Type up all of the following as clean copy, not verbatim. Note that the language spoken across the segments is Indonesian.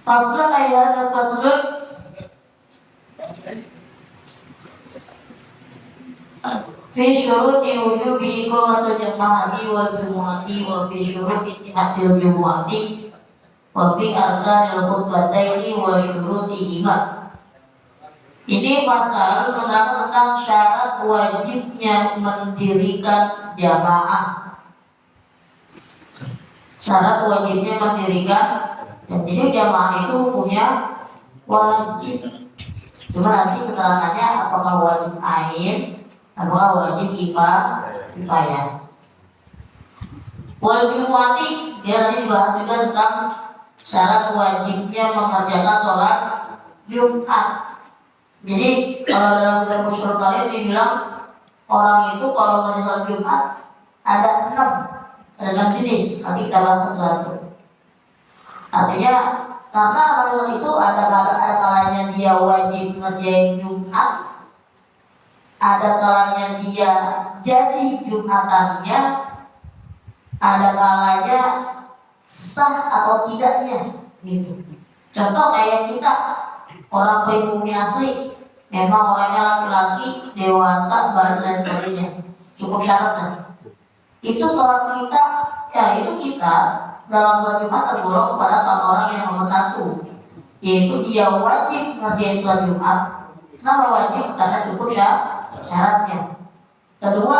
Faslun ayat dan faslun fi syuruti wujubi iqamatul jama'ati wal jumu'ati wa fi syuruti sihhatil jumu'ati wa fi arkanil khutbataini wa syurutihima. Ini pasal menerangkan tentang syarat wajibnya mendirikan jamaah. Syarat wajibnya mendirikan, jadi jamaah itu hukumnya wajib. Cuma nanti keterangannya apakah wajib ain, apakah wajib kifayah. Wal jumu'ati, dia nanti dibahas juga tentang syarat wajibnya mengerjakan sholat Jumat. Jadi kalau dalam kitab Musyarah kalian dibilang orang itu kalau mau sholat Jumat ada 6 jenis. Nanti kita bahas satu-satu. Artinya karena orang itu ada kalanya dia wajib ngerjain Jumat, ada kalanya dia jadi Jumatannya, ada kalanya sah atau tidaknya gitu. Contoh kayak kita orang pribumi asli, memang orangnya laki-laki, dewasa, balik dan sebagainya, cukup syaratnya. Itu sholat kita, ya itu kita dalam sholat Jumat tergolong kepada orang yang nomor 1, yaitu dia wajib ngerjain sholat Jumat. Kenapa wajib? Karena cukup syaratnya. Kedua,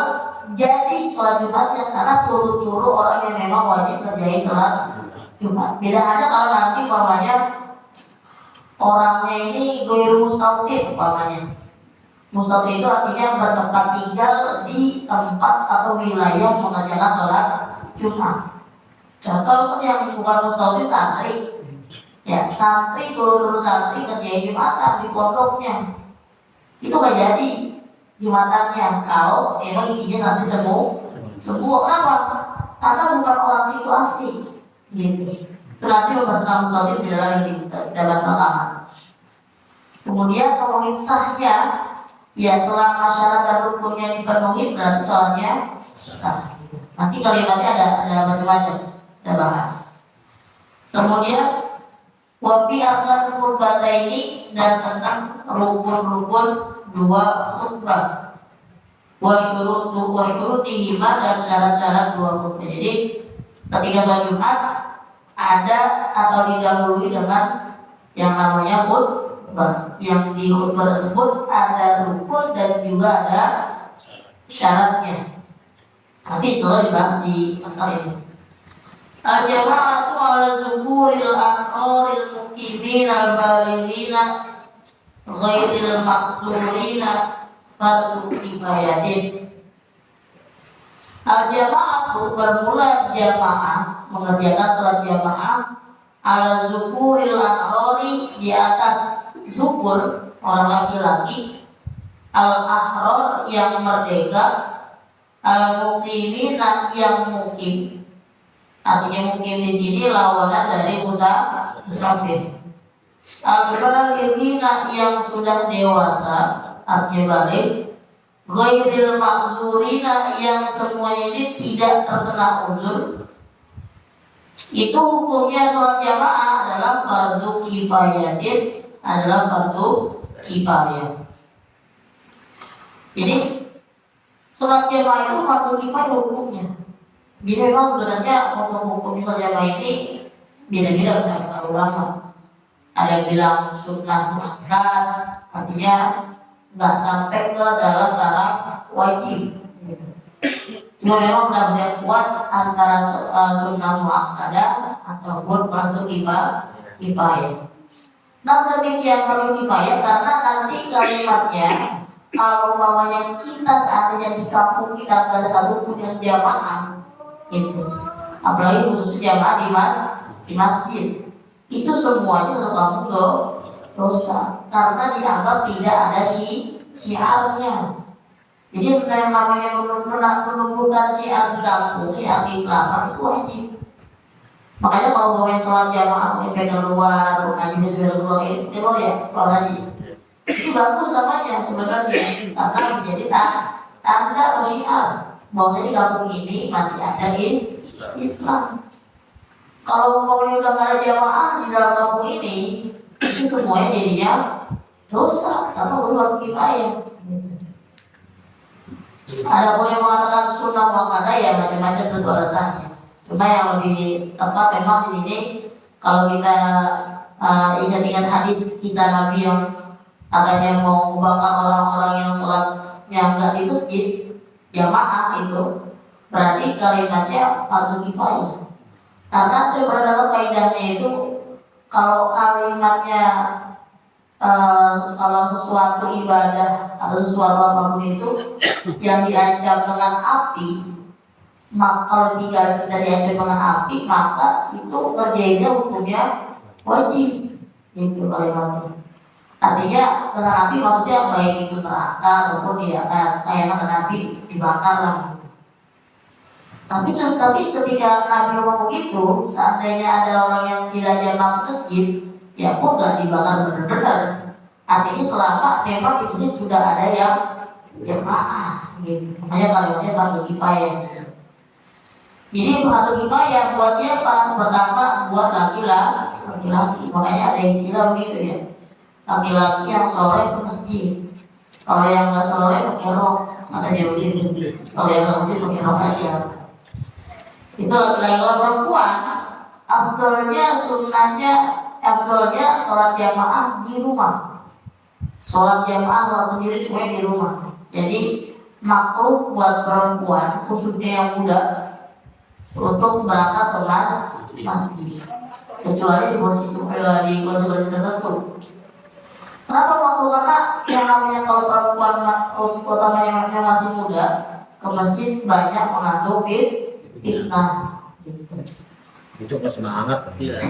jadi sholat Jumatnya karena turu-turu orang yang memang wajib ngerjain sholat Jumat. Beda halnya kalau nanti umpamanya orangnya ini goir mustautin umpamanya. Mustautin itu artinya bertempat tinggal di tempat atau wilayah mengerjakan sholat Jumat. Contoh yang bukan mustautin santri, ya santri turu-turu santri ngerjain Jumatan di pondoknya, itu gak jadi Jumatannya kalau emang isinya santri semua. Kenapa? Karena bukan orang situ asli gitu. Itu nanti membahas tentang mustautin di dalam kita bahas belakangan. Kemudian ngomongin sahnya, ya selama syarat dan rukunnya dipenuhi berarti sholatnya sah. Nanti kalimatnya ada macam-macam, kita bahas. Kemudian wafi akan khutbataini, dan tentang rukun-rukun 2 khutbah. Wasyurutihima, dan syarat-syarat 2 khutbah. Jadi ketika sholat Jumat ada atau didahului dengan yang namanya khutbah. Yang di khutbah tersebut ada rukun dan juga ada syaratnya. Nanti insya dibahas di pasal ini. Al-jama'atu ala zukuril ahraril mukimin al-balighina ghairil maqsurina fardu kifayatin. Al-jama'atu, bermula jamaah, mengerjakan sholat jamaah ala zukuril ahrari, di atas zukur orang laki-laki, al-ahrar yang merdeka, al-muqimina yang mukim. Artinya mukim di sini lawanan dari musafir. Al-balighina yang sudah dewasa, artinya balik. Ghairil ma'zurina, yang semuanya ini tidak terkena uzur. Itu hukumnya sholat jamaah adalah fardu kifayatin, adalah fardu kifayah. Jadi sholat jamaah itu fardu kifayah hukumnya. Jadi memang sebenarnya untuk hukum sholat jamaah ini beda-beda pendapat ulama. Ada yang bilang sunnah muakkad, artinya nggak sampai ke dalam taraf wajib. Cuma memang benar-benar kuat antara sunnah muakkadah ataupun fardu kifayah. Nah demikian fardu kifayah karena nanti kalimatnya, kalau umpamanya kita seandainya di kampung kita nggak ada satu pun yang jamaah, gitu. Apalagi khususnya jamaah di masjid, itu semuanya satu kampung dosa karena dianggap tidak ada syiarnya. Jadi yang namanya menumbuhkan syiar di kampung, syiar di Islam itu wajib. Makanya kalau mau sholat jamaah pakai sepeda luar, ngaji di sepeda luar ini boleh ya, kalau ngaji. Itu bagus namanya sebenarnya, karena menjadi tanda atau syiar bahwa di kampung ini masih ada Islam. Kalau umpamanya udah nggak ada jamaah di dalam kampung ini, itu semuanya jadinya dosa karena berbuat kifayah. Ada pun yang mengatakan sunnah muakkadah ya macam-macam tentu alasannya. Cuma yang lebih tepat memang di sini kalau kita ingat-ingat hadis kisah Nabi yang katanya mau membakar orang-orang yang sholatnya nggak di masjid jamaah itu, berarti kalimatnya fardu kifayah. Karena saya pernah dengar kaidahnya itu kalau kalimatnya kalau sesuatu ibadah atau sesuatu apapun itu yang diancam dengan api, maka kalau kita diancam dengan api, maka itu kerjanya hukumnya wajib. Itu kalimatnya. Artinya dengan api maksudnya baik itu neraka ataupun dia kayak api dibakar lah. Tapi ketika Nabi ngomong begitu, seandainya ada orang yang tidak jamaah masjid, ya kok nggak dibakar benar-benar. Artinya selama memang di masjid sudah ada yang jamaah, gitu. Makanya kalimatnya fardu kifayah. Jadi fardu kifayah buat siapa? Pertama buat laki-laki. Makanya ada istilah begitu ya. Laki-laki yang sore ke masjid. Kalau yang nggak sore pakai rok, katanya begitu. Kalau yang nggak masjid pakai rok aja. Itu laki-laki. Kalau perempuan, afdolnya sholat jamaah di rumah. Sholat jamaah sholat sendiri juga di rumah. Jadi makruh buat perempuan khususnya yang muda untuk berangkat ke masjid, kecuali di kondisi tertentu. Kenapa makruh? Karena yang namanya kalau perempuan utamanya yang masih muda ke masjid banyak mengandung fitnah. Itu nggak semangat. Ya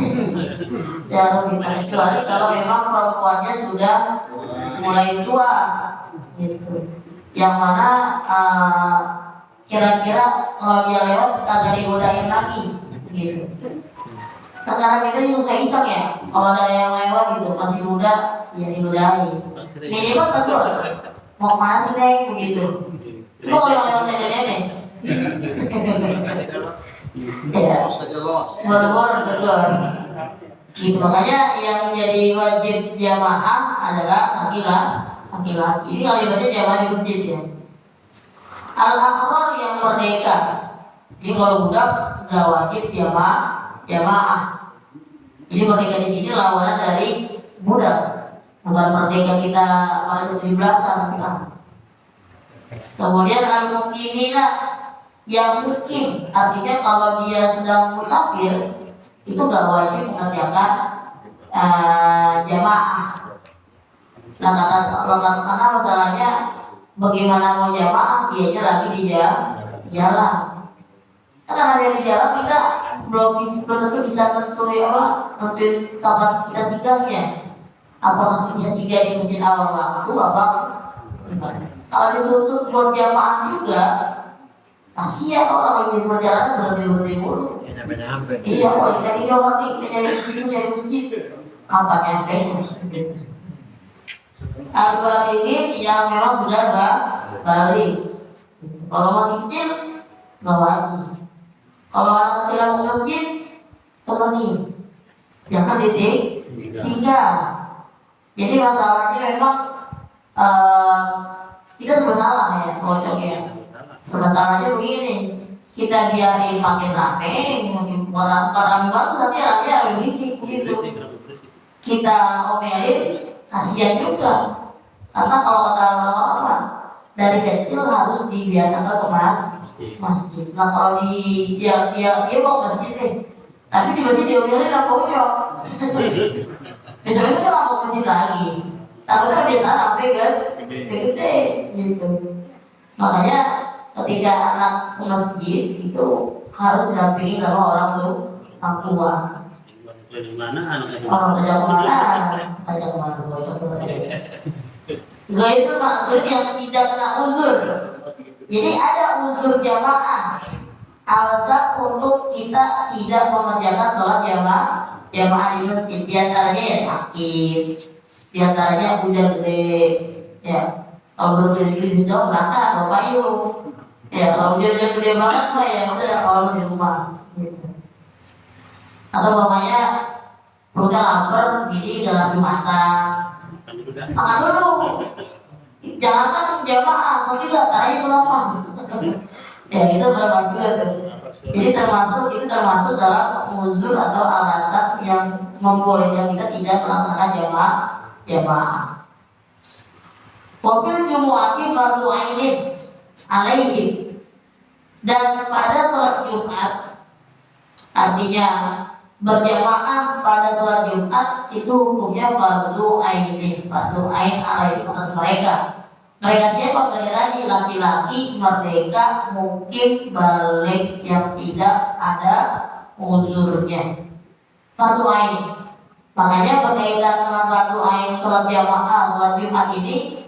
fitnah, kecuali kalau memang perempuannya sudah mulai tua, gitu. Yang mana kira-kira kalau dia lewat agak digodain lagi, gitu. Karena kita juga iseng ya, kalau ada yang lewat gitu masih muda, ya digodain. Minimal tegur, mau kemana sih Neng, begitu. Cuma kalau yang lewat nenek-nenek ya, bor-bor tegur. Gitu. Makanya yang menjadi wajib jamaah adalah laki-laki. Ini kalimatnya jamaah di masjid ya. Al-ahrar yang merdeka. Jadi kalau budak nggak wajib jamaah. Jadi merdeka di sini lawanan dari budak, bukan merdeka kita pada 17-an. Kemudian al-muqimina yang mukim, artinya kalau dia sedang musafir itu nggak wajib mengerjakan jamaah. Nah karena masalahnya bagaimana mau jamaah, dianya lagi di jalan. Karena ada di jalan kita belum tentu bisa nentuin kapan kita singgahnya. Apakah bisa singgah di masjid awal waktu apa? Kalau dituntut buat jamaah juga, kasihan orang lagi perjalanan berhenti mulu. Iya, kalau kita jauh nih, kita nyari masjid, kapan nyampe? Al-Balighin yang memang sudah balik. Kalau masih kecil, nggak wajib. Kalau anak kecil mau masjid, temenin, jangan tinggal. Jadi masalahnya memang kita serba salah ya, kocoknya. Serba salahnya begini, kita biarin makin rame, orang bagus nanti rame berisik begitu. Kita omelin, kasihan juga. Karena kalau kata orang-orang dari kecil harus dibiasakan ke masjid. Nah kalau dia mau masjid nih, tapi di masjid diomelin apa ucap. Besoknya dia nggak mau masjid lagi. Takutnya biasa rame kan, gede gitu. Makanya ketika anak ke masjid itu harus didampingi sama orang tua. Orang tajam kemana? Gak itu maksudnya yang tidak kena uzur. Jadi ada uzur jamaah, alasan untuk kita tidak mengerjakan sholat jamaah di masjid. Di antaranya ya sakit, di antaranya hujan gede, ya. Kalau belum di sedang berangkat atau payung, ya. Kalau hujan gede banget lah ya udah kalau di rumah. Gitu. Atau bapaknya perutnya lapar, jadi udah lagi masak, makan dulu. Jangan kan jamaah, so juga caranya selama. Ya itu berapa juga tuh. Jadi itu termasuk dalam uzur atau alasan yang membolehkan kita tidak melaksanakan jamaah. Wafil jumu'ati fardu ainin alaihim, dan pada sholat Jumat, artinya berjamaah pada sholat Jumat itu hukumnya fardu ainin, fardu ain alaihim atas mereka. Mereka siapa? Mereka tadi laki-laki merdeka mungkin balik yang tidak ada uzurnya. Fardu ain. Makanya berkaitan dengan fardu ain sholat jamaah, sholat Jumat ini,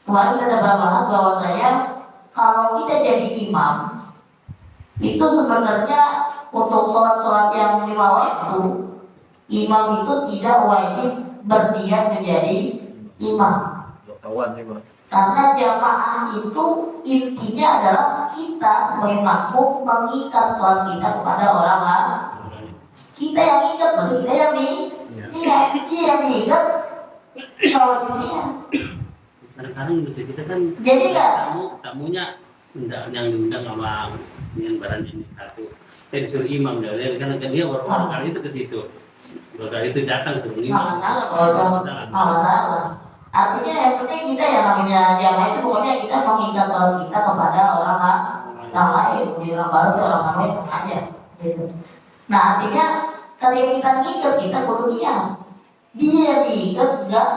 kemarin kita pernah bahas bahwasanya kalau kita jadi imam itu sebenarnya untuk sholat-sholat yang 5 waktu, imam itu tidak wajib berniat menjadi imam. Karena jamaah itu intinya adalah kita sebagai makmum mengikat sholat kita kepada orang lain. Kita yang ikat, berarti kita yang dia yang diikat, kita wajibnya. Kadang-kadang bisa kita kan jadi kan tamunya yang diundang sama dengan barang ini satu, saya disuruh imam dari karena dia baru kali itu ke situ, baru kali itu datang suruh imam. Nggak masalah. Artinya yang penting kita yang namanya jamaah itu pokoknya kita mengikat sholat kita kepada orang lain, di orang baru ke orang lain sengaja. Gitu. Nah artinya ketika kita ngikat kita perlu dia diikat enggak.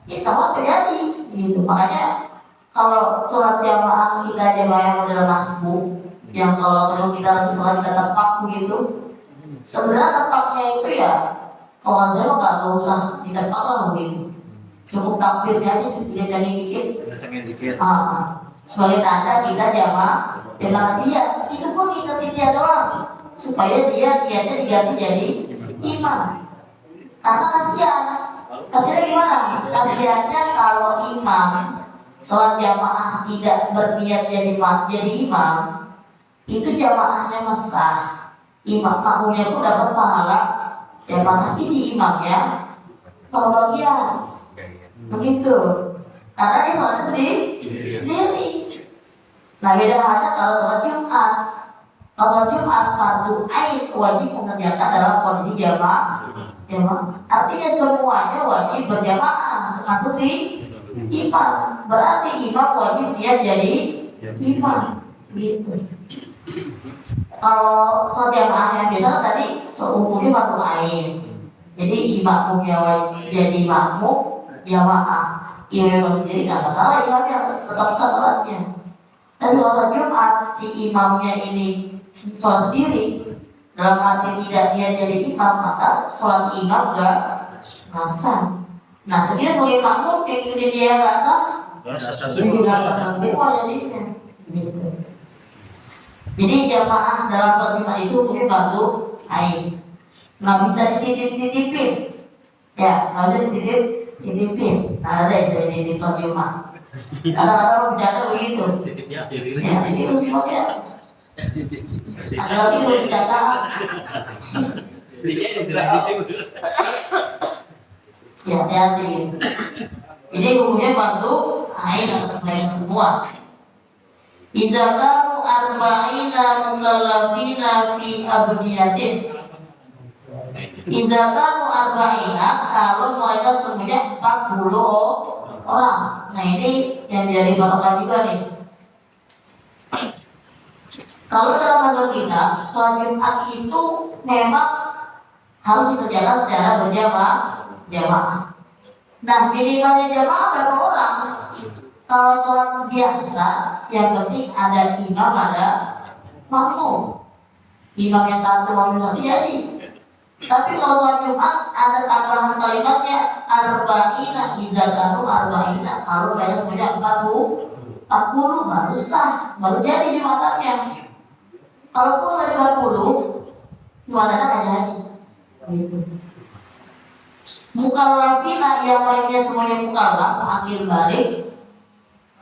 Ya kapan terjadi gitu. Makanya kalau sholat jamaah kita jamaah yang model masbuk, yang kalau kita lagi sholat kita tepak begitu, sebenarnya tepaknya itu ya kalau saya mah nggak usah ditepak lah begitu, cukup takbirnya aja sedikit jangan dikit. Sebagai tanda kita jamaah dia itu pun ingetin dia doang supaya dia niatnya diganti jadi imam, karena kasihannya gimana? Kasihannya kalau imam sholat jamaah tidak berniat jadi imam, itu jamaahnya mesah, imam makmumnya pun dapat pahala jamaah, tapi si imamnya bagian begitu, karena dia sholat sendiri. Nah beda halnya kalau sholat Jumat. Kalau sholat Jumat fardu ain wajib mengerjakan dalam kondisi jamaah. Artinya semuanya wajib berjamaah, termasuk si imam. Berarti imam wajib dia jadi imam. Gitu. Kalau sholat jamaah yang biasa tadi hukumnya fardu ain. Jadi si makmumnya wajib jadi makmum jamaah. Imam sendiri nggak masalah, imamnya tetap sah sholatnya. Tapi kalau sholat Jumat si imamnya ini sholat sendiri, dalam arti tidak dia jadi imam, maka sholat si imam gak sah. Nah sekiranya sebagai makmum yang ingin dia gak sah semua jadinya. Jadi jamaah dalam sholat Jumat itu hukumnya fardu ain, nggak bisa dititip-titipin, ya nggak bisa dititip-titipin. Nah ada istilah titip sholat Jumat. Kadang-kadang bercanda begitu. Ya titip Jumat ya. Ada lagi berbicara. Ya hati-hati. Jadi hukumnya fardu ain atas mereka semua. Izakaru arba'ina mukallafina fi abniyatin. Izakaru arba'ina kalau mereka semuanya 40 orang. Nah ini yang jadi patokan juga nih. Kalau dalam mazhab kita, sholat Jumat itu memang harus dikerjakan secara berjamaah. Nah minimalnya jamaah berapa orang? Kalau sholat biasa, yang penting ada imam, ada makmum. Imamnya satu, makmum satu jadi. Tapi kalau sholat Jumat ada tambahan kalimatnya arba'ina, izakanu arba'ina. Kalau mereka semuanya 40 baru sah, baru jadi Jumatannya. Kalau kurang dari 40, Jumatannya nggak jadi. Mukallafina yang mereka semuanya mukallaf, akhir balik.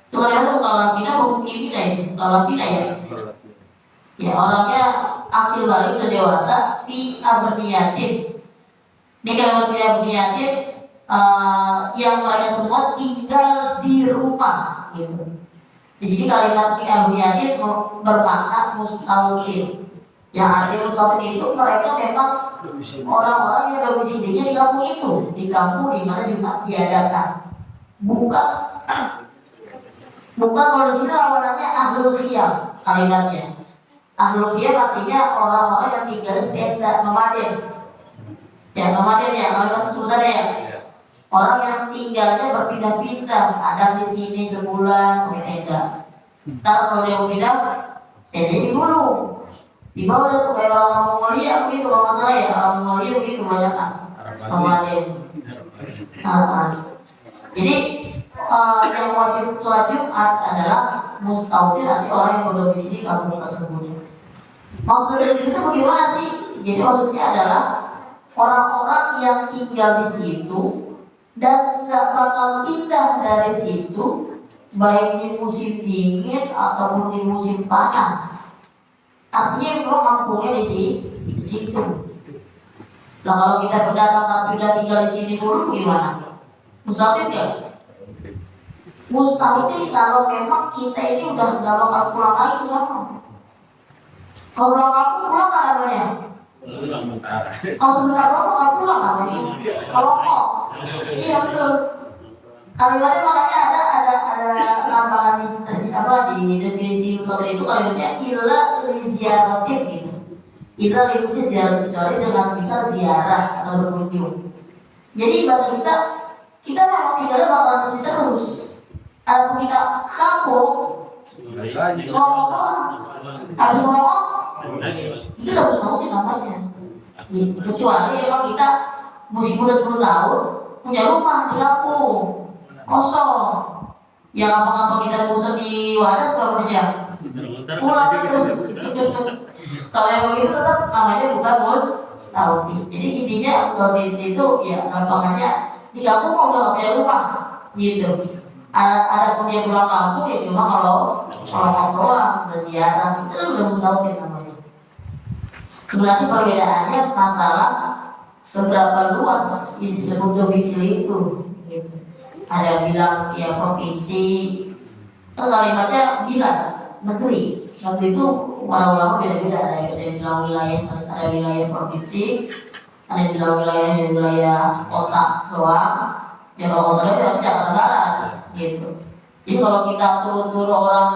Itu kan mukallafina mungkin ya, mukallafina ya. Ya orangnya akil balik sudah dewasa fi abriyatin. Ini kalau fi abriyatin yang mereka semua tinggal di rumah gitu. Di sini kalimat fi abriyatin bermakna mustautin. Yang artinya mustautin itu mereka memang orang-orang yang domisilinya di kampung itu, di kampung di mana Jumat diadakan. Bukan kalau di sini lawanannya ahlul khiyam kalimatnya. Ahlul khiyam artinya orang-orang yang tinggal di tenda nomaden. Ya nomaden ya, kalimat sebenarnya ya. Orang yang tinggalnya berpindah-pindah, kadang di sini sebulan ke tenda. Ntar kalau dia mau pindah, tendanya di gunung. Di bawah ada tuh kayak orang-orang Mongolia begitu kalau nggak salah ya, orang Mongolia begitu banyak kan nomaden. Jadi yang wajib sholat Jumat adalah mustautin, artinya orang yang berdomisili di kampung tersebut. Maksud dari itu bagaimana sih? Jadi maksudnya adalah orang-orang yang tinggal di situ dan nggak bakal pindah dari situ, baik di musim dingin ataupun di musim panas. Artinya memang kampungnya di situ. Nah kalau kita pendatang pindah tinggal di sini dulu gimana? Mustahil nggak? Mustahil kalau memang kita ini udah nggak bakal pulang lagi ke sana. Kalau pulang kampung pulang kan namanya? Kalau sebentar doang nggak pulang namanya. Kalau mau, iya betul. Kalimatnya makanya ada tambahan di definisi mustahil itu kalimatnya illa liziaratin gitu. Illa liziaratin ziarah kecuali dengan semisal ziarah atau berkunjung. Jadi bahasa kita memang tinggalnya bakalan di sini terus. Kalau kita kampung ngomong habis ngomong itu udah mustahil namanya. Kecuali emang kita musim udah 10 tahun punya rumah di kampung kosong, yang apa-apa kita bosan di Wadas berapa jam pulang tuh. Kalau yang begitu tetap namanya bukan mustahil. Jadi intinya mustahil itu ya gampangannya di kampung udah nggak punya rumah gitu. Ada pun dia pulang kampung ya cuma kalau doang berziarah itu udah mustahil namanya. Berarti perbedaannya masalah seberapa luas yang disebut domisili itu gitu. Ada yang bilang ya provinsi, kalimatnya bilang negeri itu para ulama beda-beda. Ada yang bilang wilayah, ada wilayah provinsi, ada yang bilang wilayah kota doang. Ya kalau kota doang berarti Jakarta Barat gitu. Jadi kalau kita turun-turun orang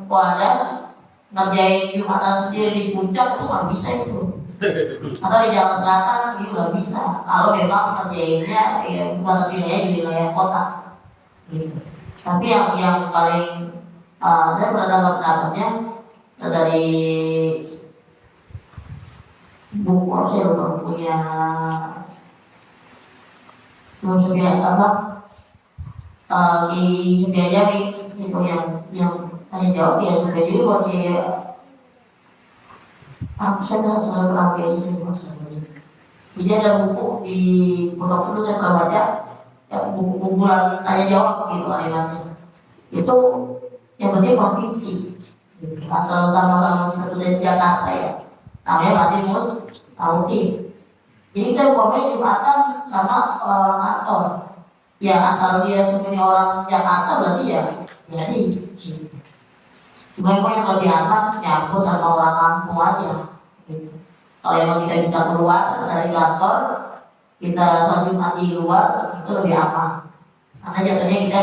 Wadas ngerjain Jumatan sendiri di puncak itu nggak bisa itu. Atau di Jakarta Selatan itu nggak bisa. Kalau memang ngerjainnya ya batas wilayah di wilayah kota gitu. Tapi yang paling saya pernah dengar pendapatnya dari buku saya lupa bukunya Ki Subiajabi itu yang tanya jawab ya Subiajabi buat saya nggak selalu pakai ini. Jadi ada buku di pondok dulu saya pernah baca ya, buku kumpulan tanya jawab gitu kalimatnya. Itu yang penting provinsi. Asal sama-sama satu dari Jakarta ya. Namanya masih mustautin. Jadi kita umpamanya Jumatan sama orang kantor. Ya asal dia semuanya orang Jakarta berarti ya jadi. Cuma yang lebih aman nyampur sama orang kampung aja. Gitu. Kalau emang kita bisa keluar dari kantor, kita sholat Jumat di luar itu lebih aman. Karena jatuhnya kita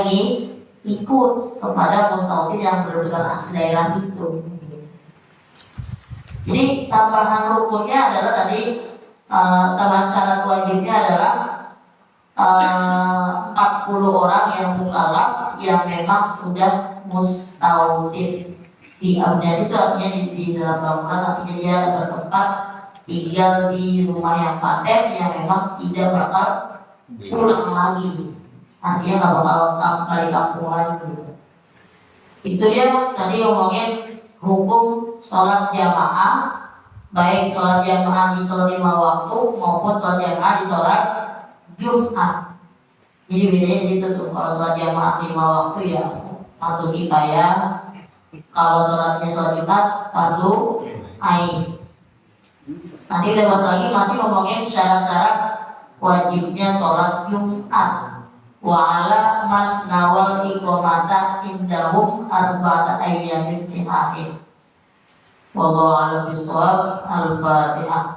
ikut kepada mustautin yang benar-benar asli daerah situ. Jadi tambahan rukunnya adalah tadi tambahan syarat wajibnya adalah 40 orang yang mukallaf yang memang sudah mustautin. Di abdiat itu artinya di dalam bangunan, artinya dia bertempat tinggal di rumah yang paten yang memang tidak bakal pulang lagi. Artinya nggak bakal kembali kampung lagi. Itu dia tadi ngomongin hukum sholat jamaah, baik sholat jamaah di sholat 5 waktu maupun sholat jamaah di sholat Jumat. Jadi bedanya di situ tuh. Kalau sholat jamaah 5 waktu ya fardu kifayah. Kalau sholatnya sholat Jumat fardu ain. Nanti kita bahas lagi masih ngomongin syarat-syarat wajibnya sholat Jumat. Wa ala man nawal iqamata indahum arba'ata ayyamin sihahin. Wallahu a'lam bishawab. Al-Fatihah.